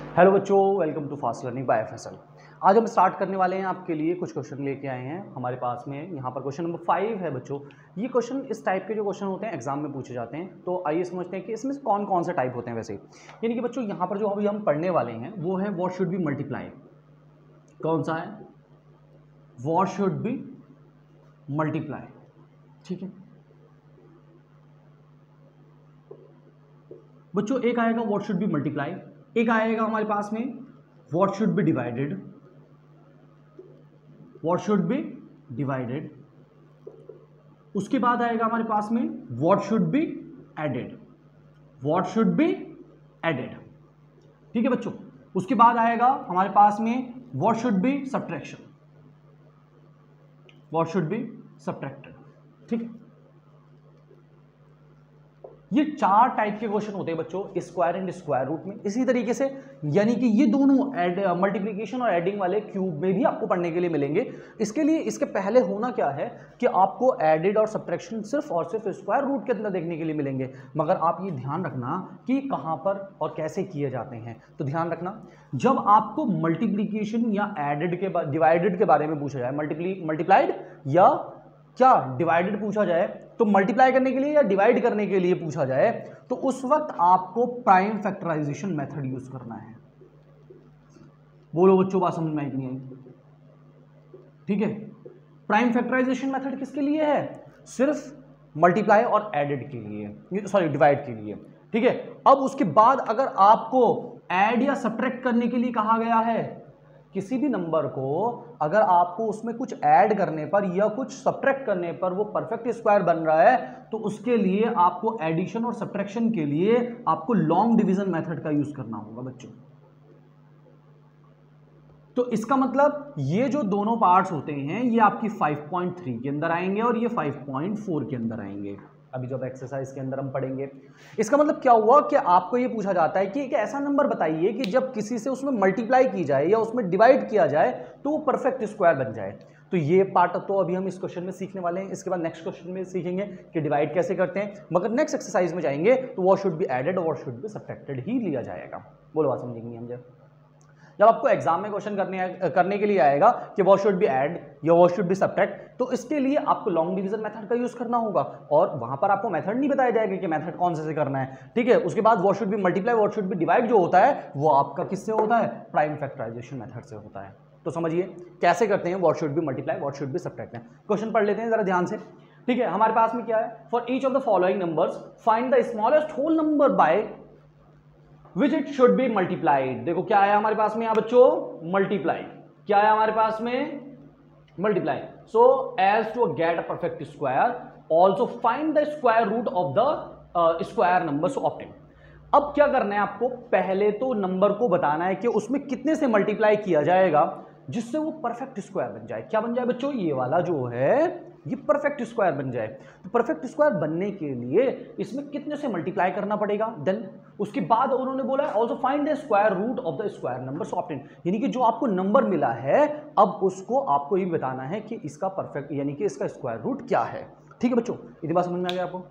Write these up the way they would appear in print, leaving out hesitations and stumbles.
Hello बच्चों, welcome to fast learning by FSL. आज हम स्टार्ट करने वाले हैं आपके लिए कुछ क्वेश्चन लेके आए हैं हमारे पास में। यहाँ पर क्वेश्चन नंबर 5 है बच्चों। ये क्वेश्चन इस टाइप के जो क्वेश्चन होते हैं एग्जाम में पूछे जाते हैं। तो आइए समझते हैं कि इसमें कौन कौन से टाइप होते हैं। वैसे यानी कि बच्चों यहाँ पर जो अभी हम पढ़ने वाले हैं वो है व्हाट शुड बी मल्टीप्लाई। कौन सा है? What should be multiply. ठीक है बच्चों, एक आएगा व्हाट शुड बी मल्टीप्लाई, एक आएगा हमारे पास में what should be divided. What should be divided. उसके बाद आएगा हमारे पास में what should be added. What should be added. ठीक है बच्चों, उसके बाद आएगा हमारे पास में what should be subtraction. What should be subtracted. ठीक है, ये 4 टाइप के क्वेश्चन होते हैं बच्चों स्क्वायर एंड स्क्वायर रूट में। इसी तरीके से यानी कि ये दोनों मल्टीप्लिकेशन और एडिंग वाले क्यूब में भी आपको पढ़ने के लिए मिलेंगे। इसके लिए इसके पहले होना क्या है कि आपको एडिड और सब्ट्रैक्शन सिर्फ और सिर्फ स्क्वायर रूट के अंदर देखने के लिए मिलेंगे। मगर आप ये ध्यान रखना कि कहाँ पर और कैसे किए जाते हैं। तो ध्यान रखना, जब आपको मल्टीप्लीकेशन या एडेड के डिवाइडेड के बारे में पूछा जाए, मल्टीप्लाइड या क्या डिवाइडेड पूछा जाए, तो मल्टीप्लाई करने के लिए या डिवाइड करने के लिए पूछा जाए, तो उस वक्त आपको प्राइम फैक्टराइजेशन मेथड यूज करना है। बोलो बच्चों, बात समझ में आई कि नहीं आई? ठीक है, प्राइम फैक्टराइजेशन मेथड किसके लिए है? सिर्फ मल्टीप्लाई और एडेड के लिए, सॉरी डिवाइड के लिए। ठीक है, अब उसके बाद अगर आपको ऐड या सब्ट्रैक्ट करने के लिए कहा गया है, किसी भी नंबर को अगर आपको उसमें कुछ ऐड करने पर या कुछ सब्ट्रैक्ट करने पर वो परफेक्ट स्क्वायर बन रहा है, तो उसके लिए आपको एडिशन और सब्ट्रैक्शन के लिए आपको लॉन्ग डिवीजन मेथड का यूज करना होगा बच्चों। तो इसका मतलब ये जो दोनों पार्ट्स होते हैं ये आपकी 5.3 के अंदर आएंगे और ये 5.4 के अंदर आएंगे। अभी जब एक्सरसाइज के अंदर हम पढ़ेंगे, इसका मतलब क्या हुआ कि आपको ये पूछा जाता है कि एक ऐसा नंबर बताइए कि जब किसी से उसमें मल्टीप्लाई की जाए या उसमें डिवाइड किया जाए तो वो परफेक्ट स्क्वायर बन जाए। तो ये पार्ट तो अभी हम इस क्वेश्चन में सीखने वाले हैं। इसके बाद नेक्स्ट क्वेश्चन में सीखेंगे कि डिवाइड कैसे करते हैं। मगर नेक्स्ट एक्सरसाइज में जाएंगे तो व्हाट शुड बी एडेड और व्हाट शुड बी सब्ट्रैक्टेड ही लिया जाएगा। बोलो, बात समझेंगे हम जब आपको एग्जाम में क्वेश्चन करने के लिए आएगा कि व्हाट शुड बी ऐड या व्हाट शुड बी सब्ट्रैक्ट, तो इसके लिए आपको लॉन्ग डिवीजन मेथड का यूज करना होगा और वहां पर आपको मेथड नहीं बताया जाएगा कि मेथड कौन से करना है। ठीक है, उसके बाद what should be multiply what should B divide जो होता है वो आपका किससे होता है? प्राइम फैक्टराइजेशन मेथड से होता है। तो समझिए कैसे करते हैं what should be multiply what should B subtract. Question पढ़ लेते हैं जरा ध्यान से। ठीक है, हमारे पास में क्या है? For each of the following numbers find the smallest whole number by which it should be multiplied. देखो क्या आया हमारे पास में यहाँ बच्चों? मल्टीप्लाई। क्या आया हमारे पास में? Multiply. So as to get a perfect square also find the square root of the square number so obtain. अब क्या करना है आपको? पहले तो नंबर को बताना है कि उसमें कितने से मल्टीप्लाई किया जाएगा जिससे वो परफेक्ट स्क्वायर बन जाए। क्या बन जाए बच्चों? ये वाला जो है ये परफेक्ट स्क्वायर बन जाए। तो परफेक्ट स्क्वायर बनने के लिए इसमें कितने से मल्टीप्लाई करना पड़ेगा? देन उसके बाद उन्होंने बोला है also find the square root of the square number so obtain. यानी कि जो आपको नंबर मिला है अब उसको आपको ये बताना है कि इसका परफेक्ट यानी कि इसका स्क्वायर रूट क्या है। ठीक है बच्चों, इतनी बात समझ में आ गया आपको?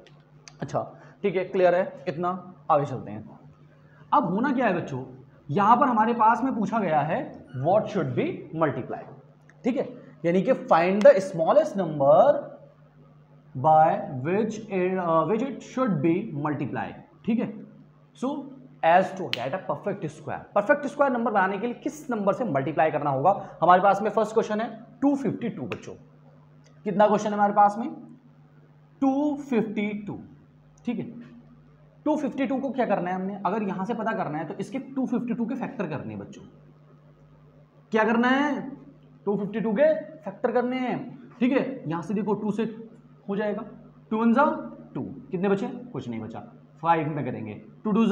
अच्छा ठीक है, क्लियर है इतना। आगे चलते हैं। अब होना क्या है बच्चों, यहां पर हमारे पास में पूछा गया है व्हाट शुड बी मल्टीप्लाई। ठीक है, यानी कि find the smallest number by which it should be multiply. ठीक है, so as to get a perfect square. Perfect square number बनाने के लिए किस नंबर से मल्टीप्लाई करना होगा? हमारे पास में फर्स्ट क्वेश्चन है 252 बच्चों। कितना क्वेश्चन है हमारे पास में? 252। ठीक है, 252 को क्या करना है हमने? अगर यहां से पता करना है तो इसके 252 के फैक्टर करने हैं बच्चों। क्या करना है? 252 के फैक्टर करने हैं। ठीक है, यहां से देखो 2 से हो जाएगा, 2 1 2, कितने बचे? कुछ नहीं बचा। 5 में करेंगे, 2 2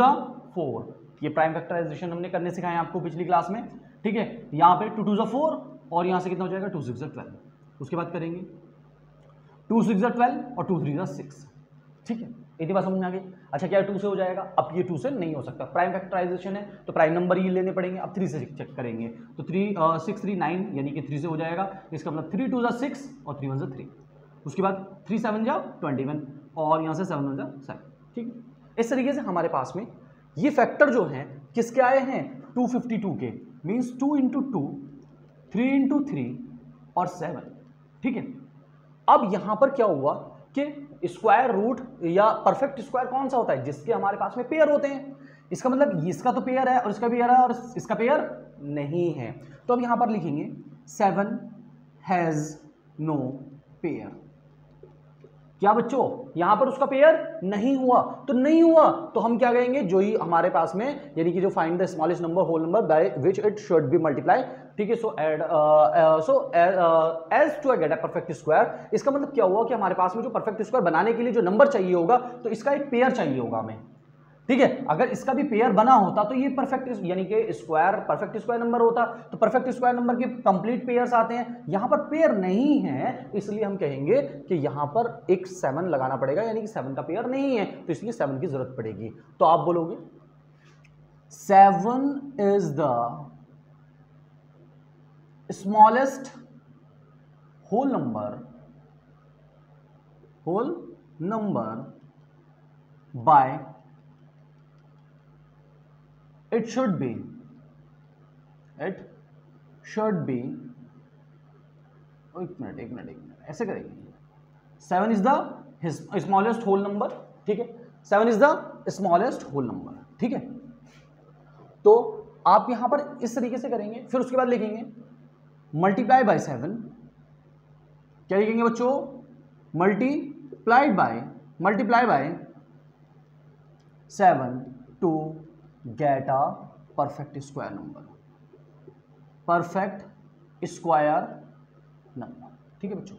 4। ये प्राइम फैक्टराइजेशन हमने करने सिखाए आपको पिछली क्लास में। ठीक है, यहां पे 2 2 4 और यहां से कितना हो जाएगा? 2 6 12। उसके बाद करेंगे 2 6 12 और 2 3 6। ठीक है, इतनी बात समझ में आ गई? अच्छा क्या 2 से हो जाएगा? अब ये 2 से नहीं हो सकता, प्राइम फैक्टराइजेशन है तो प्राइम नंबर ही लेने पड़ेंगे। अब 3 से चेक करेंगे तो 6 3 9 यानी कि 3 से हो जाएगा। इसका मतलब 3 2 6 और 3 1 3। उसके बाद 3 7 21 और यहाँ से 7 1 7। ठीक है, इस तरीके से हमारे पास में ये फैक्टर जो हैं किसके आए हैं? 252 के, मीन्स 2 इंटू 2, 3 इंटू 3 और 7। ठीक है, अब यहां पर क्या हुआ कि स्क्वायर रूट या परफेक्ट स्क्वायर कौन सा होता है, जिसके हमारे पास में पेयर होते हैं। इसका मतलब इसका तो पेयर है और इसका पेयर है और इसका पेयर नहीं है। तो अब यहां पर लिखेंगे 7 हैज नो पेयर। क्या बच्चों, यहां पर उसका पेयर नहीं हुआ, तो नहीं हुआ तो हम क्या कहेंगे, जो ही हमारे पास में यानी कि जो find the smallest number whole number by which it should be multiply. ठीक है, so add as to get a perfect square. इसका मतलब क्या हुआ कि हमारे पास में जो परफेक्ट स्क्वायर बनाने के लिए जो नंबर चाहिए होगा, तो इसका एक पेयर चाहिए होगा हमें। ठीक है, अगर इसका भी पेयर बना होता तो ये परफेक्ट यानी कि स्क्वायर परफेक्ट स्क्वायर नंबर होता, तो परफेक्ट स्क्वायर नंबर के कंप्लीट पेयर्स आते हैं। यहां पर पेयर नहीं है, इसलिए हम कहेंगे कि यहां पर एक 7 लगाना पड़ेगा, यानी कि 7 का पेयर नहीं है, तो इसलिए 7 की जरूरत पड़ेगी। तो आप बोलोगे 7 is the smallest whole number by it should be एक मिनट ऐसे करेंगे। 7 is the smallest whole number. ठीक है, 7 is the smallest whole number. ठीक है, तो आप यहां पर इस तरीके से करेंगे, फिर उसके बाद लिखेंगे मल्टीप्लाई बाय 7। क्या लिखेंगे बच्चों, multiply by 7 to get a perfect square number. ठीक है बच्चों,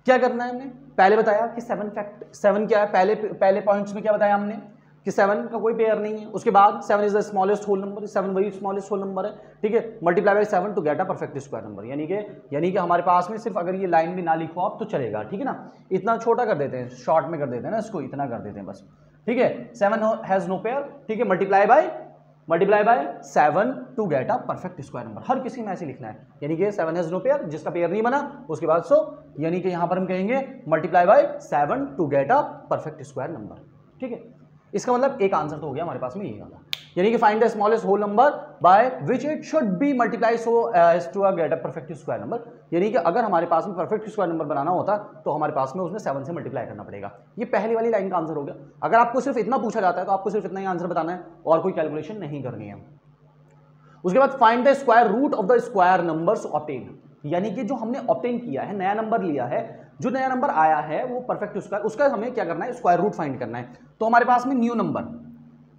क्या करना है हमने पहले बताया कि 7 क्या है, पहले पॉइंट्स में क्या बताया हमने कि 7 का कोई पेयर नहीं है। उसके बाद 7 is the smallest whole number, 7 वही स्मॉलेस्ट होल नंबर है। ठीक है, multiply by 7 to get a perfect square number, यानी कि हमारे पास में सिर्फ अगर ये लाइन भी ना लिखो आप तो चलेगा। ठीक है ना, इतना छोटा कर देते हैं, शॉर्ट में कर देते हैं ना इसको, इतना कर देते हैं बस। ठीक है, 7 हैज नो पेयर। ठीक है, multiply by 7 to get a perfect square number. हर किसी में ऐसे लिखना है, यानी कि 7 हैज नो पेयर, जिसका पेयर नहीं बना। उसके बाद यानी कि यहां पर हम कहेंगे multiply by 7 to get a perfect square number. ठीक है, इसका मतलब एक आंसर तो हो गया हमारे पास में, ये वाला, यानी कि find the smallest whole number by which it should be multiply so as to get a perfect square number. यानी कि अगर हमारे पास में परफेक्ट स्क्वायर नंबर बनाना होता तो हमारे पास में उसमें 7 से मल्टीप्लाई करना पड़ेगा। ये पहली वाली लाइन का आंसर हो गया। अगर आपको सिर्फ इतना पूछा जाता है तो आपको सिर्फ इतना ही आंसर बताना है और कोई कैलकुलेशन नहीं करनी है। उसके बाद find the square root of the square numbers obtain, यानी कि जो हमने ऑब्टेन किया है, नया नंबर लिया है, जो नया नंबर आया है वो परफेक्ट स्क्वायर, उसका हमें क्या करना है, स्क्वायर रूट फाइंड करना है। तो हमारे पास में न्यू नंबर,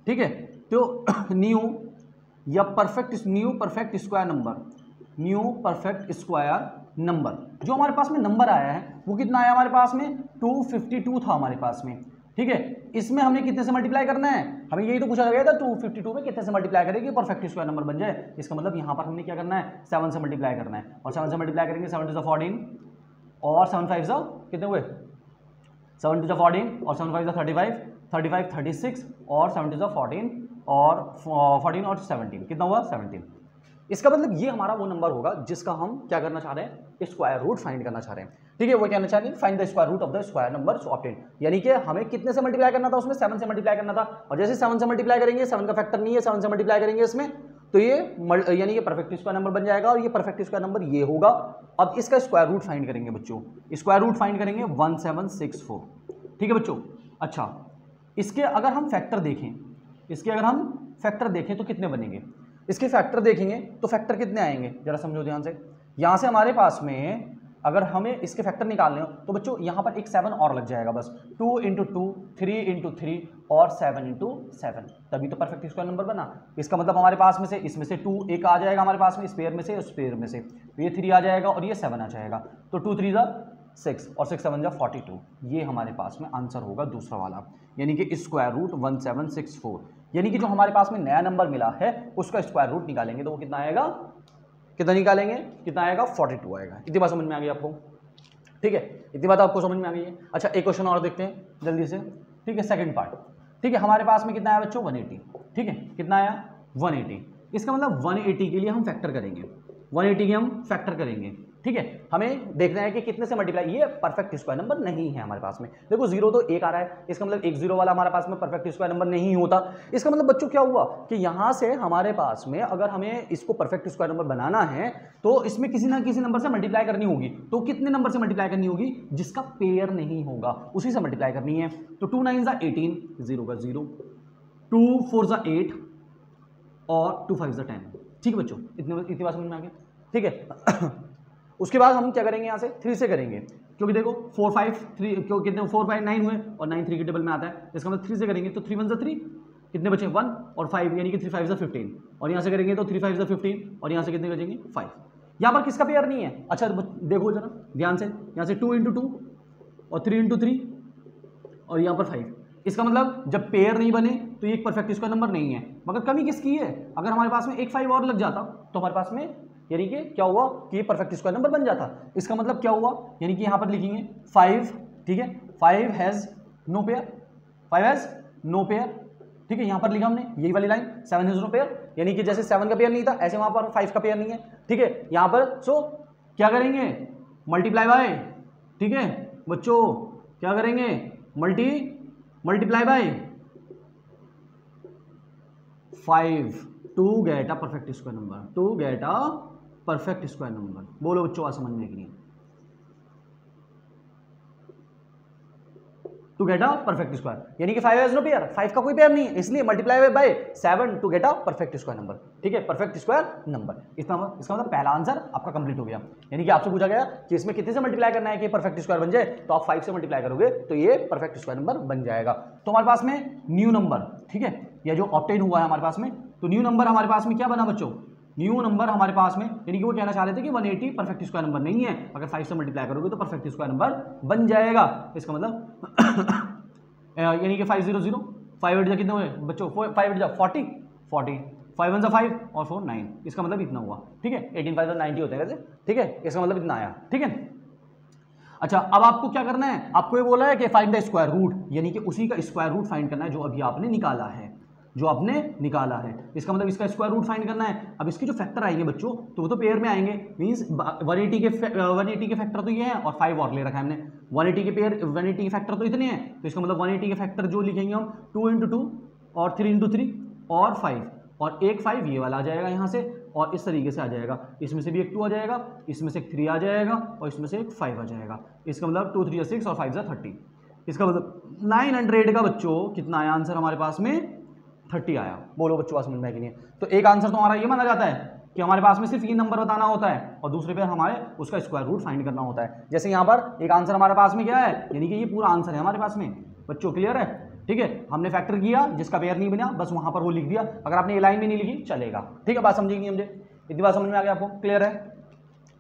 ठीक है, तो न्यू परफेक्ट स्क्वायर नंबर, जो हमारे पास में नंबर आया है वो कितना आया हमारे पास में, 252 था हमारे पास में। ठीक है, इसमें हमने कितने से मल्टीप्लाई करना है, हमें यही तो पूछा गया था, 252 में कितने से मल्टीप्लाई करेंगे परफेक्ट स्क्वायर नंबर बन जाए। इसका मतलब यहाँ पर हमने क्या करना है, 7 से मल्टीप्लाई करना है, और 7 से मल्टीप्लाई करेंगे, 7 टू 14 और 7 5 कितने हुए, 7 टू 14 और 7 5 35 36 और 7 टू 14 और 14 और 17 कितना हुआ, 17। इसका मतलब ये हमारा वो नंबर होगा जिसका हम क्या करना चाह रहे हैं, स्क्वायर रूट फाइंड करना चाह रहे हैं। ठीक है, वो कहना चाह रहे हैं find the square root of the square number obtain, यानी कि हमें कितने से मल्टीप्लाई करना था, उसमें 7 से मल्टीप्लाई करना था। और जैसे 7 से मल्टीप्लाई करेंगे, 7 का फैक्टर नहीं है, 7 से मल्टीप्लाई करेंगे इसमें, तो ये यानी कि परफेक्ट स्क्वायर नंबर बन जाएगा, और ये परफेक्ट स्क्वायर नंबर ये होगा। अब इसका स्क्वायर रूट फाइंड करेंगे बच्चों, स्क्वायर रूट फाइंड करेंगे 1764। ठीक है बच्चों, अच्छा इसके अगर हम फैक्टर देखें तो कितने बनेंगे, इसके फैक्टर देखेंगे तो फैक्टर कितने आएंगे, जरा समझो ध्यान से। यहां से हमारे पास में अगर हमें इसके फैक्टर निकालने हो तो बच्चों यहां पर एक 7 और लग जाएगा बस, 2 इंटू 2, 3 इंटू 3 और 7 इंटू 7, तभी तो परफेक्ट स्क्वायर नंबर बना। इसका मतलब हमारे पास में से इसमें से 2 एक आ जाएगा हमारे पास में, स्पेयर में से, स्पेयर में से तो ये 3 आ जाएगा और ये 7 आ जाएगा, तो 2 3 6 और 6 7 42। ये हमारे पास में आंसर होगा दूसरा वाला, यानी कि स्क्वायर रूट 1764। यानी कि जो हमारे पास में नया नंबर मिला है उसका स्क्वायर रूट निकालेंगे तो वो कितना आएगा, कितना निकालेंगे, कितना आएगा, 42 आएगा। इतनी बात समझ में आ गई आपको, ठीक है, इतनी बात आपको समझ में आ गई है। अच्छा एक क्वेश्चन और देखते हैं जल्दी से, ठीक है, सेकंड पार्ट। ठीक है, हमारे पास में कितना आया बच्चों, 180। ठीक है, कितना आया, 180। इसका मतलब 180 के लिए हम फैक्टर करेंगे, 180 के हम फैक्टर करेंगे। ठीक है, हमें देखना है कि कितने से मल्टीप्लाई, ये परफेक्ट स्क्वायर नंबर नहीं है हमारे पास में। देखो जीरो तो एक आ रहा है, इसका मतलब एक जीरो वाला हमारे पास में परफेक्ट स्क्वायर नंबर नहीं होता। इसका मतलब बच्चों क्या हुआ कि यहां से हमारे पास में अगर हमें इसको परफेक्ट स्क्वायर नंबर बनाना है तो इसमें किसी ना किसी नंबर से मल्टीप्लाई करनी होगी। तो कितने नंबर से मल्टीप्लाई करनी होगी? जिसका पेयर नहीं होगा उसी से मल्टीप्लाई करनी है। तो 2 9 18, 0 का 0, 2 4 8 और 2 5 10। ठीक है बच्चों, इतनी बात समझ में आ गया? ठीक है उसके बाद हम क्या करेंगे, यहाँ से 3 से करेंगे, क्योंकि देखो 4 5 3 क्यों कितने 4 5 9 हुए और 9 3 के टेबल में आता है, इसका मतलब 3 से करेंगे तो 3 1 3, कितने बचे 1 और 5, यानी कि 3 5 15, और यहाँ से करेंगे तो 3 5 15 और यहाँ से कितने बचेंगे 5। यहाँ पर किसका पेयर नहीं है? अच्छा देखो जरा ध्यान से, यहाँ से 2 × 2 और 3 × 3 और यहाँ पर 5। इसका मतलब जब पेयर नहीं बने तो ये एक परफेक्ट स्क्वायर नंबर नहीं है। मगर कमी किसकी है? अगर हमारे पास में एक 5 और लग जाता तो हमारे पास में यानी कि क्या हुआ कि ये परफेक्ट स्क्वायर नंबर बन जाता। इसका मतलब क्या हुआ, यानी कि यहाँ पर लिखेंगे 5, ठीक है, 5 has no pair, 5 has no pair, ठीक है, यहाँ पर लिखा हमने यही वाली लाइन 7 हैज़ नो पेयर, यानी कि जैसे 7 का पेयर नहीं था ऐसे वहाँ पर 5 का पेयर नहीं है। ठीक है, यहाँ पर सो क्या करेंगे, मल्टीप्लाई बाय, ठीक है बच्चों, क्या करेंगे multiply by 5 to get a perfect square number, to get a perfect square number. बोलो बच्चों बात समझ में कि नहीं? To get a perfect square, यानी कि 5 हैज नो पेयर, 5 का कोई पेयर नहीं है, इसलिए multiply by 7 to get a perfect square number. ठीक है, परफेक्ट स्क्वायर नंबर। इसका मतलब पहला आंसर आपका कंप्लीट हो गया। यानी कि आपसे पूछा गया कि इसमें कितने से मल्टीप्लाई करना है कि परफेक्ट स्क्वायर बन जाए, तो आप 5 से मल्टीप्लाई करोगे तो ये परफेक्ट स्क्वायर नंबर बन जाएगा। तो हमारे पास में न्यू नंबर, ठीक है, या जो ऑब्टेन हुआ है हमारे पास में, तो न्यू नंबर हमारे पास में क्या बना बच्चों, न्यू नंबर हमारे पास में, यानी कि वो कहना चाह रहे थे कि 180 परफेक्ट स्क्वायर नंबर नहीं है, अगर 5 से मल्टीप्लाई करोगे तो परफेक्ट स्क्वायर नंबर बन जाएगा। इसका मतलब यानी कि 5 0 0, 5 8 कितने हुए बच्चों, 5 8 40 40, 5 1 5 और 4 9, इसका मतलब इतना हुआ। ठीक है, 18 5 90 होते हैं वैसे। ठीक है, इसका मतलब इतना आया। ठीक है, अच्छा अब आपको क्या करना है, आपको ये बोला है कि फाइंड द स्क्वायर रूट, यानी कि उसी का स्क्वायर रूट फाइंड करना है जो अभी आपने निकाला है, जो आपने निकाला है। इसका मतलब इसका स्क्वायर रूट फाइंड करना है। अब इसके जो फैक्टर आएंगे बच्चों तो वो तो पेयर में आएंगे, मींस 180 के फैक्टर तो ये है और 5 और ले रखा है हमने। 180 के पेयर 180 के फैक्टर तो इतने हैं, तो इसका मतलब 180 के फैक्टर जो लिखेंगे हम 2 × 2 और 3 × 3 और 5, और एक 5 ये वाला आ जाएगा यहाँ से, और इस तरीके से आ जाएगा, इसमें से भी एक 2 आ जाएगा, इसमें से एक 3 आ जाएगा और इसमें से एक 5 आ जाएगा। इसका मतलब 2 3 6 और 5 30। इसका मतलब 900 का बच्चों कितना आया आंसर हमारे पास में, 30 आया। बोलो बच्चों समझ में कि नहीं? तो एक आंसर तो हमारा ये माना जाता है कि हमारे पास में सिर्फ ये नंबर बताना होता है और दूसरे पे हमारे उसका स्क्वायर रूट फाइंड करना होता है। जैसे यहाँ पर एक आंसर हमारे पास में क्या है, यानी कि ये पूरा आंसर है हमारे पास में बच्चों, क्लियर है? ठीक है, हमने फैक्टर किया, जिसका पेयर नहीं बना बस वहां पर वो लिख दिया, अगर आपने ये लाइन भी नहीं लिखी चलेगा। ठीक है, बात समझी नहीं? मुझे इतनी बात समझ में आ गया आपको, क्लियर है?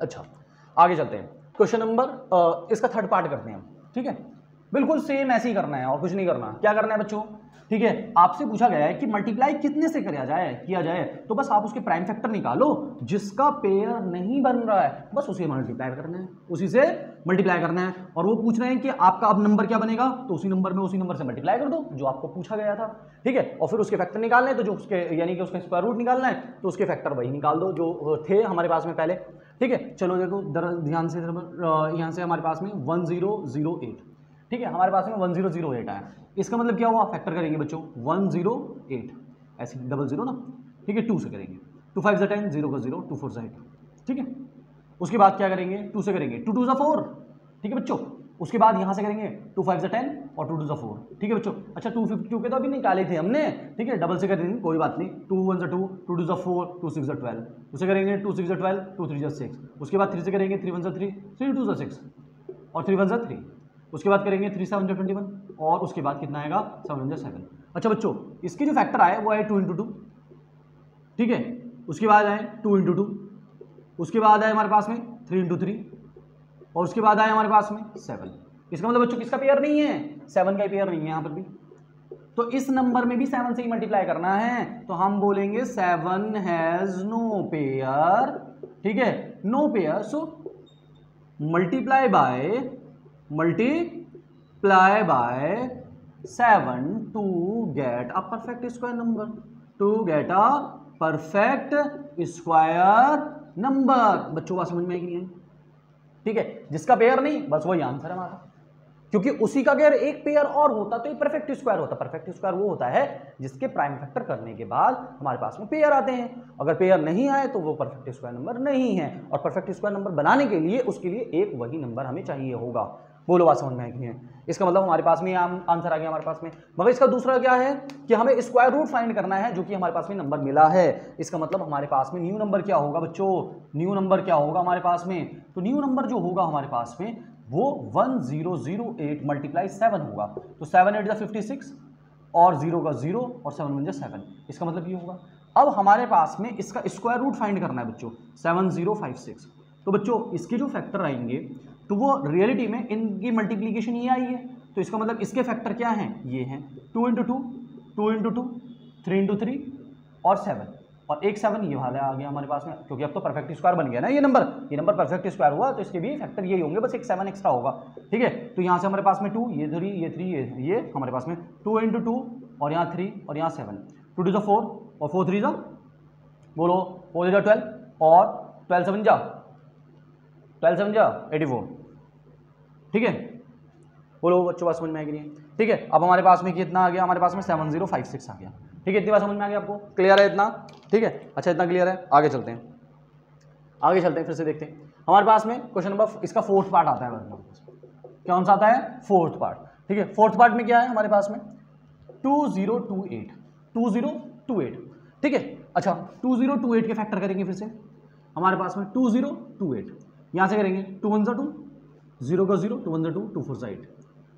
अच्छा आगे चलते हैं, क्वेश्चन नंबर इसका थर्ड पार्ट करते हैं हम। ठीक है, बिल्कुल सेम ऐसे ही करना है और कुछ नहीं करना। क्या करना है बच्चों, ठीक है, आपसे पूछा गया है कि मल्टीप्लाई कितने से किया जाए, तो बस आप उसके प्राइम फैक्टर निकालो, जिसका पेयर नहीं बन रहा है बस उसे मल्टीप्लाई करना है, उसी से मल्टीप्लाई करना है। और वो पूछ रहे हैं कि आपका अब नंबर क्या बनेगा, तो उसी नंबर से मल्टीप्लाई कर दो जो आपको पूछा गया था। ठीक है, और फिर उसके फैक्टर निकालने हैं, तो जो उसके यानी कि उसका स्क्वायर रूट निकालना है तो उसके फैक्टर वही निकाल दो जो थे हमारे पास में पहले। ठीक है, चलो देखो ध्यान से, यहाँ से हमारे पास में 1008, ठीक है, हमारे पास में 1008 आया। इसका मतलब क्या हुआ, फैक्टर करेंगे बच्चों 108, ऐसे 00 ना, ठीक है, 2 से करेंगे, 2 5 10, 0 का 0, 2 4 8, ठीक है। उसके बाद क्या करेंगे, 2 से करेंगे, 2 2 4, ठीक है बच्चों। उसके बाद यहाँ से करेंगे 2 5 10 और 2 2 4, ठीक है बच्चों। अच्छा 252 के तो अभी निकाले थे हमने, ठीक है, डबल से कर देंगे कोई बात नहीं, 2 1 2, 2 2 4, 2 6 12, उसे करेंगे 2 6 12, 2 3 6। उसके बाद 3 से करेंगे 3 1 3, 3 2 6 और 3 1 3। उसके बाद करेंगे 3 7 21 और उसके बाद कितना आएगा 7 7। अच्छा बच्चों, इसके जो फैक्टर आए वो आए 2 × 2, ठीक है। उसके बाद आए 2 × 2, उसके बाद आए हमारे पास में 3 × 3 और उसके बाद आए हमारे पास में 7। इसका मतलब बच्चों किसका पेयर नहीं है, 7 का पेयर नहीं है यहाँ पर भी, तो इस नंबर में भी 7 से ही मल्टीप्लाई करना है, तो हम बोलेंगे 7 हैज नो पेयर, ठीक है, no pair, so multiply by 7 to get a perfect square number, to get a perfect square number. बच्चों बात समझ में आई कि नहीं आई? ठीक है, जिसका पेयर नहीं बस वही आंसर है हमारा, क्योंकि उसी का अगर एक पेयर और होता तो ये परफेक्ट स्क्वायर होता। परफेक्ट स्क्वायर वो होता है जिसके प्राइम फैक्टर करने के बाद हमारे पास में पेयर आते हैं, अगर पेयर नहीं आए तो वो परफेक्ट स्क्वायर नंबर नहीं है, और परफेक्ट स्क्वायर नंबर बनाने के लिए उसके लिए एक वही नंबर हमें चाहिए होगा। बोलो बात समझ में आई कि नहीं? इसका मतलब हमारे पास में आंसर आ गया हमारे पास में। मगर इसका दूसरा क्या है कि हमें स्क्वायर रूट फाइंड करना है, जो कि हमारे पास में नंबर मिला है। इसका मतलब हमारे पास में न्यू नंबर क्या होगा बच्चों, न्यू नंबर क्या होगा हमारे पास में, तो न्यू नंबर जो होगा हमारे पास में वो 1008 मल्टीप्लाई 7 होगा। तो 7 8 56 और 0 का 0 और 7 1 7, इसका मतलब ये होगा। अब हमारे पास में इसका स्क्वायर रूट फाइंड करना है बच्चों, 7056। तो बच्चों इसके जो फैक्टर आएंगे तो वो रियलिटी में इनकी मल्टीप्लीकेशन ये आई है, तो इसका मतलब इसके फैक्टर क्या हैं, ये हैं 2 × 2, 2 × 2, 3 × 3 और 7, और एक 7 ये वाला आ गया हमारे पास में, क्योंकि अब तो परफेक्ट स्क्वायर बन गया ना ये नंबर परफेक्ट स्क्वायर हुआ, तो इसके भी फैक्टर यही होंगे, बस एक 7 एक्स्ट्रा होगा। ठीक है, तो यहाँ से हमारे पास में 2, ये 3, ये 3, ये हमारे पास में 2 × 2 और यहाँ 3 और यहाँ 7, 2 2 4 और 4 3 बोलो 4 12 और 12 7 84। ठीक है, बोलो बच्चों बात समझ में आएगी नहीं? ठीक है, अब हमारे पास में कितना आ गया, हमारे पास में 7056 आ गया। ठीक है, इतनी बात समझ में आ गई आपको, क्लियर है इतना? ठीक है, अच्छा इतना क्लियर है, आगे चलते हैं फिर से देखते हैं। हमारे पास में क्वेश्चन नंबर इसका फोर्थ पार्ट आता है, कौन सा आता है, फोर्थ पार्ट। ठीक है, फोर्थ पार्ट में क्या है हमारे पास में 2028। ठीक है, अच्छा 2028 के फैक्टर करेंगे फिर से हमारे पास में 2028, यहाँ से करेंगे 2 1 2, 0 का 0, 2 1 2, 2 4 8,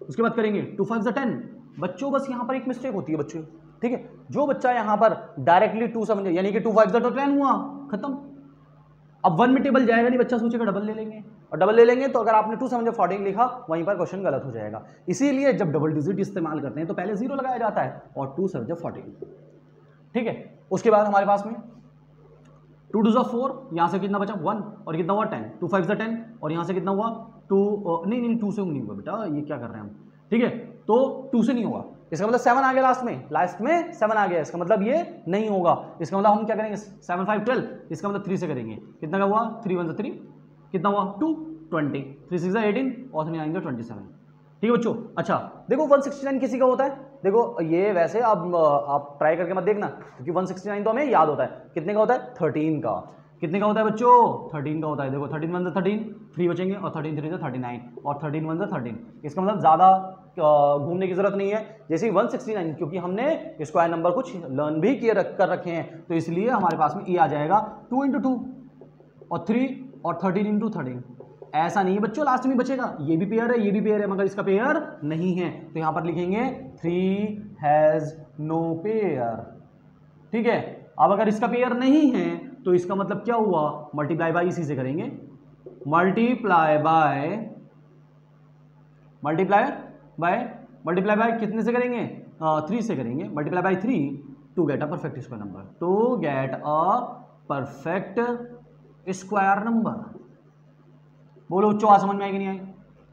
उसके बाद करेंगे 2 5 10। बच्चों बस यहाँ पर एक मिस्टेक होती है बच्चों, ठीक है, जो बच्चा यहाँ पर डायरेक्टली 2 समझे, यानी कि 2 5 10 हुआ, खत्म। अब 1 में टेबल जाएगा नहीं, बच्चा सोचेगा डबल ले लेंगे, और डबल ले लेंगे तो अगर आपने 2 समझे 14 लिखा, वहीं पर क्वेश्चन गलत हो जाएगा। इसीलिए जब डबल डिजिट इस्तेमाल करते हैं तो पहले 0 लगाया जाता है और 2 समझे 14। ठीक है, उसके बाद हमारे पास में 2 2 4, यहाँ से कितना बचा 1 और कितना हुआ 10, 2 5 10 और यहाँ से कितना हुआ 2, नहीं 2 से नहीं हुआ बेटा, ये क्या कर रहे हैं हम। ठीक है, तो 2 से नहीं होगा, इसका मतलब 7 आ गया, लास्ट में 7 आ गया, इसका मतलब ये नहीं होगा। इसका मतलब हम क्या करेंगे 7 5 12, इसका मतलब 3 से करेंगे, कितना का हुआ 3 1 3, कितना हुआ 2 20, 3 6 18 और 3 9 27। ठीक है बच्चों, अच्छा देखो 169 किसी का होता है, देखो ये वैसे आप ट्राई करके मत देखना, क्योंकि 169 तो हमें याद होता है, कितने का होता है 13 का, कितने का होता है बच्चों 13 का होता है। देखो 13 1 13, 3 बचेंगे और 13 3 39 और 13 1 13, इसका मतलब ज़्यादा घूमने की जरूरत नहीं है। जैसे 169, क्योंकि हमने स्क्वायर नंबर कुछ लर्न भी कर रखे हैं, तो इसलिए हमारे पास में ये आ जाएगा 2 × 2 और 3 और 13 × 13। ऐसा नहीं है बच्चों, लास्ट में बचेगा, ये भी पेयर है, ये भी पेयर है, मगर इसका पेयर नहीं है, तो यहाँ पर लिखेंगे 3 हैज़ नो पेयर। ठीक है, अब अगर इसका पेयर नहीं है तो इसका मतलब क्या हुआ, मल्टीप्लाई बाय इसी से करेंगे, मल्टीप्लाई बाय कितने से करेंगे 3 से करेंगे, multiply by 3 to get a perfect square number, to get a perfect square number. बोलो बच्चों आज समझ में आएगी नहीं आई,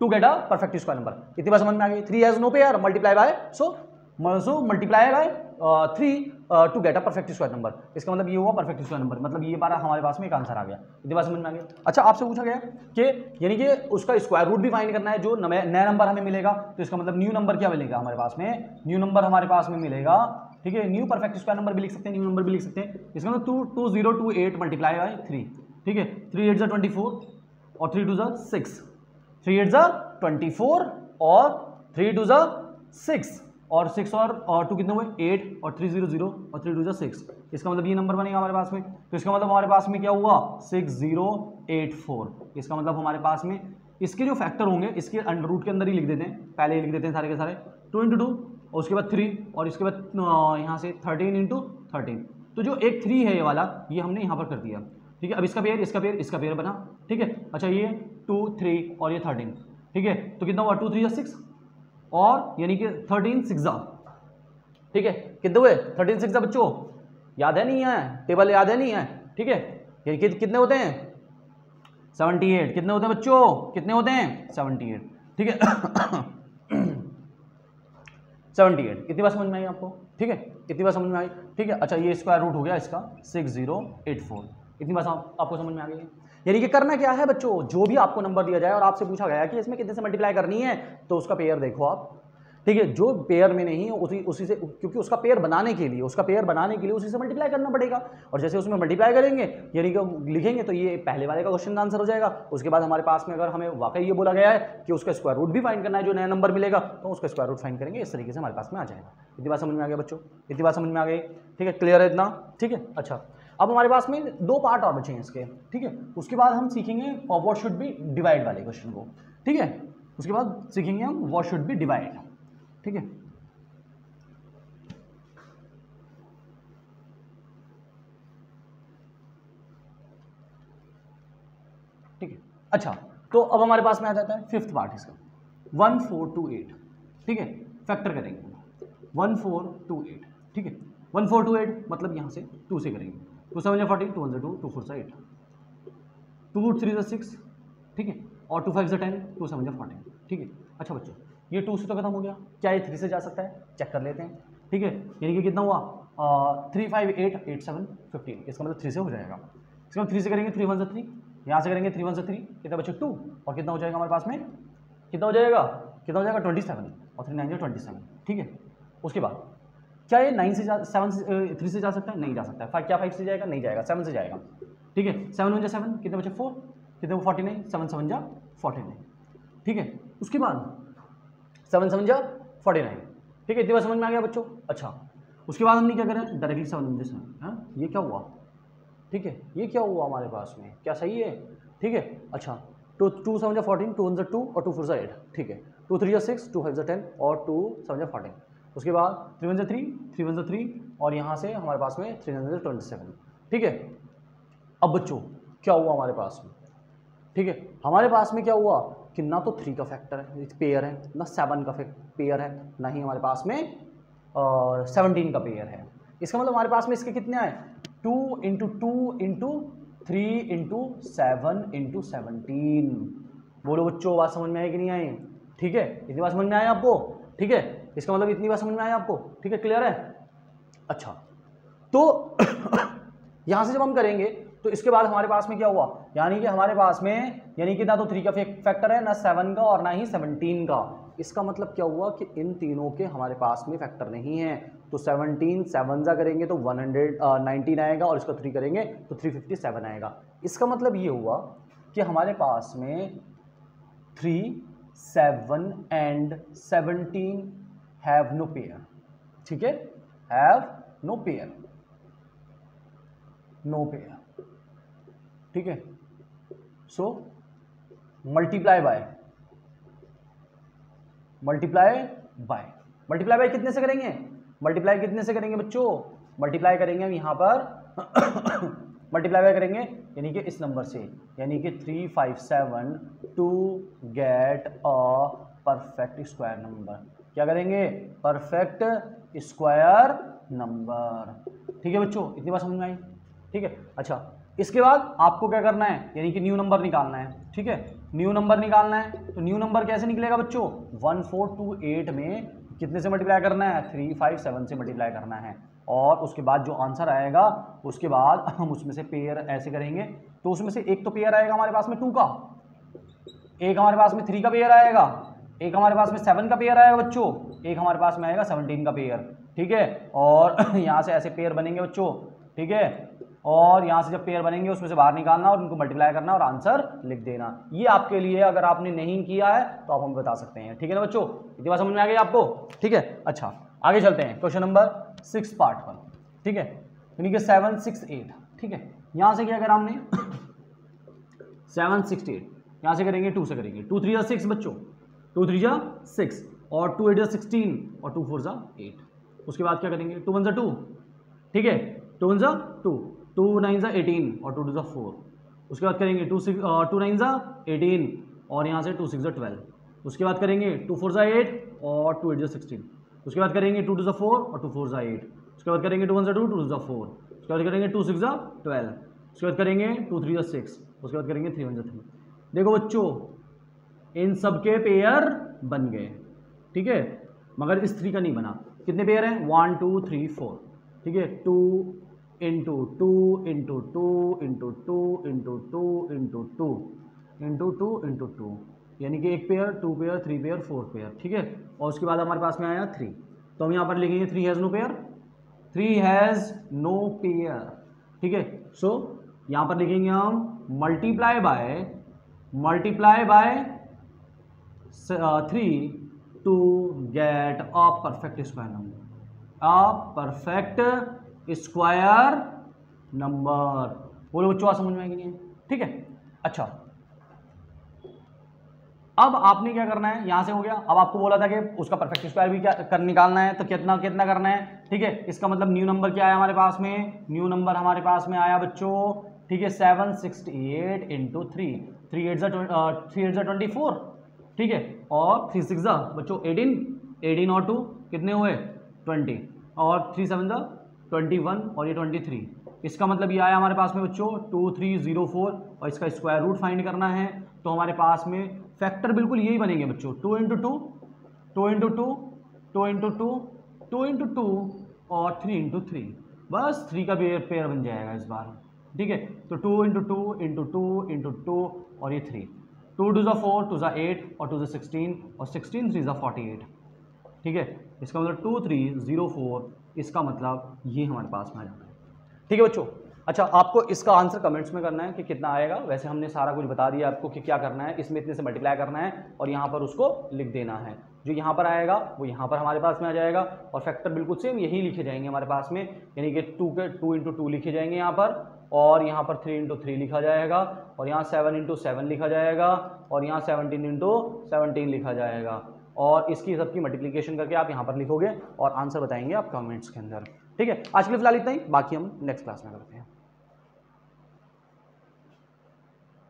to get a perfect square number, इतनी बार समझ में आ गई। 3 has no pair, multiply by so multiply by 3 to get a perfect square number, इसका मतलब ये हुआ परफेक्ट स्क्वायर नंबर, मतलब ये बार हमारे पास में एक आंसर आ गया, इतनी बार समझ में आ गया। अच्छा आपसे पूछा गया कि यानी कि उसका स्क्वायर रूट भी फाइंड करना है, जो नया नंबर हमें मिलेगा, तो इसका मतलब न्यू नंबर क्या मिलेगा हमारे पास में, न्यू नंबर हमारे पास में मिलेगा। ठीक है, न्यू परफेक्ट स्क्वायर नंबर भी लिख सकते हैं, न्यू नंबर भी लिख सकते हैं, इसका मतलब 2028 मल्टीप्लाई बाय 3। ठीक है, 3 8 24 और 3 2 6, 3 8 24 और 3 2 6 और 6 और 2 कितने हुए 8 और 3 0 0 और 3 2 6, इसका मतलब ये नंबर बनेगा हमारे पास में। तो इसका मतलब हमारे पास में क्या हुआ 6084, इसका मतलब हमारे पास में इसके जो फैक्टर होंगे इसके अंडर रूट के अंदर ही लिख देते हैं, पहले ही लिख देते हैं सारे के सारे, 2 × 2 और उसके बाद 3 और इसके बाद यहाँ से 13 × 13, तो जो एक 3 है ये वाला, ये हमने यहाँ पर कर दिया। ठीक है, अब इसका पेयर बना। ठीक है, अच्छा ये 2 3 और ये 13। ठीक है, तो कितना हुआ 2 3 6 और यानी कि 13 6। ठीक है, कितने हुए 13 6 बच्चों, याद है नहीं है, टेबल याद है नहीं है। ठीक है, ये कितने होते हैं 78, कितने होते हैं बच्चों, कितने होते हैं 78। ठीक है 78, इतनी बात समझ में आई आपको। ठीक है, इतनी बात समझ में आई। ठीक है, अच्छा ये स्क्वायर रूट हो गया इसका 6084, इतनी बात आपको समझ में आ गई है। यानी कि करना क्या है बच्चों, जो भी आपको नंबर दिया जाए और आपसे पूछा गया कि इसमें कितने से मल्टीप्लाई करनी है, तो उसका पेयर देखो आप, ठीक है, जो पेयर में नहीं है उसी से, क्योंकि उसका पेयर बनाने के लिए उसी से मल्टीप्लाई करना पड़ेगा। और जैसे उसमें मल्टीप्लाई करेंगे यानी कि लिखेंगे तो ये पहले वाले का क्वेश्चन का आंसर हो जाएगा। उसके बाद हमारे पास में अगर हमें वाकई ये बोला गया है कि उसका स्क्वायर रूट भी फाइंड करना है, जो नया नंबर मिलेगा तो उसका स्क्वायर रूट फाइंड करेंगे, इस तरीके से हमारे पास में आ जाएगा। इतनी बात समझ में आ गया बच्चों, इतनी बात समझ में आ गई, ठीक है, क्लियर है इतना, ठीक है। अच्छा, अब हमारे पास में 2 पार्ट और बचे हैं इसके, ठीक है। उसके बाद हम सीखेंगे व्हाट शुड बी डिवाइड वाले क्वेश्चन को, ठीक है। उसके बाद सीखेंगे हम व्हाट शुड बी डिवाइड, ठीक है। ठीक है, अच्छा, तो अब हमारे पास में आ जाता है 5th पार्ट इसका, 1428, ठीक है। फैक्टर करेंगे 1428, ठीक है। 1428 मतलब यहाँ से 2 से करेंगे, 2 7 जा 14, 2 1 जा 2, 2 4 जा 8, 2 3 जा 6, ठीक है, और 2 5 जा 10, 2 7 जा 14, ठीक है। अच्छा बच्चों, ये 2 से तो खत्म हो गया, क्या ये 3 से जा सकता है, चेक कर लेते हैं, ठीक है। यानी कि कितना हुआ, 3 5 8 8 7 15, इसका मतलब 3 से हो जाएगा। इसका मतलब 3 से करेंगे 3 1 जा 3, यहाँ से करेंगे 3 1 जा 3, कितना बच्चों 2, और कितना हो जाएगा हमारे पास में, कितना हो जाएगा 27, और 3 9 जा 27, ठीक है। उसके बाद क्या ये 9 से 7 से 3 से जा सकता है, नहीं जा सकता है। क्या 5 से जाएगा, नहीं जाएगा, 7 से जाएगा, ठीक है। 7 1 जा 7, कितने बचे 4, कितने 49, 7 7 जा 49, ठीक है। उसके बाद 7 7 जा 49, ठीक है। इतनी बात समझ में आ गया बच्चों। अच्छा, उसके बाद हमने क्या करें, डायरेक्टली 7 1 जा 7, हाँ ये क्या हुआ, ठीक है, ये क्या हुआ हमारे पास में, क्या सही है, ठीक है। अच्छा, तो 2 7 जा 14, 2 1 जा 2 और 2 4 जा 8, ठीक है। 2 3 जा 6, 2 5 जा 10 और 2 7 जा 14। उसके बाद 3 1 जा 3, 3 1 जा 3 और यहाँ से हमारे पास में 3 9 जा 27, ठीक है। अब बच्चों क्या हुआ हमारे पास में, ठीक है, हमारे पास में क्या हुआ कि ना तो 3 का फैक्टर है, पेयर है, ना 7 का पेयर है, ना ही हमारे पास में 17 का पेयर है। इसका मतलब हमारे पास में इसके कितने आए, 2 × 2 × 3 × 7 × 17। बोलो बच्चों, बात समझ में आई कि नहीं आई, ठीक है। इतनी बात समझ में आई आपको, ठीक है। इसका मतलब इतनी बात समझ में आई आपको, ठीक है, क्लियर है। अच्छा, तो यहाँ से जब हम करेंगे तो इसके बाद हमारे पास में क्या हुआ, यानी कि हमारे पास में यानी कि ना तो 3 का फैक्टर है, ना 7 का और ना ही 17 का। इसका मतलब क्या हुआ कि इन तीनों के हमारे पास में फैक्टर नहीं है। तो 17 7 जा करेंगे तो 119 आएगा और इसका 3 करेंगे तो 357 आएगा। इसका मतलब ये हुआ कि हमारे पास में 3 7 एंड 17 हैव नो पेयर, ठीक है, have no pair, no pair, ठीक है। सो मल्टीप्लाई बाय कितने से करेंगे, मल्टीप्लाई कितने से करेंगे बच्चों, मल्टीप्लाई करेंगे हम यहाँ पर मल्टीप्लाई बाय करेंगे यानी कि इस नंबर से, यानी कि 357 to get a perfect square number. क्या करेंगे, परफेक्ट स्क्वायर नंबर, ठीक है बच्चों, इतनी बात समझ में आई, ठीक है। अच्छा, इसके बाद आपको क्या करना है, यानी कि न्यू नंबर निकालना है, ठीक है। न्यू नंबर निकालना है तो न्यू नंबर कैसे निकलेगा बच्चों, 1428 में कितने से मल्टीप्लाई करना है, 357 से मल्टीप्लाई करना है। और उसके बाद जो आंसर आएगा उसके बाद हम उसमें से पेयर ऐसे करेंगे, तो उसमें से एक तो पेयर आएगा हमारे पास में 2 का, एक हमारे पास में 3 का पेयर आएगा, एक हमारे पास में 7 का पेयर आएगा बच्चों, एक हमारे पास में आएगा 17 का पेयर, ठीक है। और यहाँ से ऐसे पेयर बनेंगे बच्चों, ठीक है। और यहाँ से जब पेयर बनेंगे उसमें से बाहर निकालना और उनको मल्टीप्लाई करना और आंसर लिख देना। ये आपके लिए, अगर आपने नहीं किया है तो आप हमें बता सकते हैं, ठीक है ना बच्चों, इतनी बात समझ में आ गई आपको, ठीक है। अच्छा, आगे चलते हैं क्वेश्चन नंबर 6 पार्ट पर, ठीक है, यानी कि 7 6 8, ठीक है। यहाँ से क्या करा हमने 7 6 8, यहाँ से करेंगे 2 से करेंगे, 2 3 जा 6 बच्चों, 2 3 जा 6 और 2 8 जा 16 और 2 4 जा 8। उसके बाद क्या करेंगे, 2 1 जा 2, ठीक है, 2 1 जा 2, 2 9 जा 18 और 2 2 जा 4। उसके बाद करेंगे 2 9 जा 18 और यहाँ से 2 6 जा 12। उसके बाद करेंगे 2 4 जा 8 और 2 8 जा 16। उसके बाद करेंगे 2 2 जा 4 और 2 4 जा 8। उसके बाद करेंगे 2 1 जा 2, 2 2 जा 4। उसके बाद करेंगे 2 6 जा 12। उसके बाद करेंगे 2 3 जा 6। उसके बाद करेंगे 3 1 जा 3। देखो बच्चों, इन सब के पेयर बन गए, ठीक है, मगर इस 3 का नहीं बना। कितने पेयर हैं, 1 2 3 4, ठीक है, 2 into two into two into two into two into two into two into two, यानी कि 1 पेयर, 2 पेयर, 3 पेयर, 4 पेयर, ठीक है। और उसके बाद हमारे पास में आया 3, तो हम यहाँ पर लिखेंगे 3 has no pair, 3 has no pair, ठीक है। सो यहाँ पर लिखेंगे हम multiply by 3 to get a perfect square number, बोलो बच्चों समझ में आएगी नहीं, ठीक है। अच्छा, अब आपने क्या करना है, यहां से हो गया। अब आपको बोला था कि उसका परफेक्ट स्क्वायर भी क्या निकालना है, तो कितना कितना करना है, ठीक है। इसका मतलब न्यू नंबर क्या आया हमारे पास में, न्यू नंबर हमारे पास में आया बच्चों, ठीक है, 768 इंटू 3 8 जा 24, ठीक है, और 3 6 जा बच्चों 18 और 2 कितने हुए 20, और 3 7 जा 21 और ये 23। इसका मतलब ये आया हमारे पास में बच्चों 2304, और इसका स्क्वायर रूट फाइंड करना है। तो हमारे पास में फैक्टर बिल्कुल यही बनेंगे बच्चों, 2 इंटू 2 2 इंटू 2 2 इंटू 2 2 इंटू 2 और 3 इंटू 3, बस 3 का पेयर बन जाएगा इस बार, ठीक है। तो 2 इंटू 2 इंटू 2 इंटू 2 और ये 3, 2 2 जा 4, 2 जा 8 और 2 जा 16 और 16 3 जा 48, ठीक है। इसका मतलब 2304, इसका मतलब ये हमारे पास में आ जाता है, ठीक है बच्चों। अच्छा, आपको इसका आंसर कमेंट्स में करना है कि कितना आएगा। वैसे हमने सारा कुछ बता दिया आपको कि क्या करना है, इसमें इतने से मल्टीप्लाई करना है और यहाँ पर उसको लिख देना है। जो यहाँ पर आएगा वो यहाँ पर हमारे पास में आ जाएगा, और फैक्टर बिल्कुल सेम यही लिखे जाएंगे हमारे पास में, यानी कि 2 इंटू 2 लिखे जाएंगे यहाँ पर, और यहाँ पर 3 इंटू 3 लिखा जाएगा, और यहाँ 7 इंटू 7 लिखा जाएगा, और यहाँ 17 इंटू 17 लिखा जाएगा, और इसकी सबकी मल्टीप्लिकेशन करके आप यहाँ पर लिखोगे और आंसर बताएंगे आप कमेंट्स के अंदर, ठीक है। आज के लिए फिलहाल इतना ही, बाकी हम नेक्स्ट क्लास में करते हैं।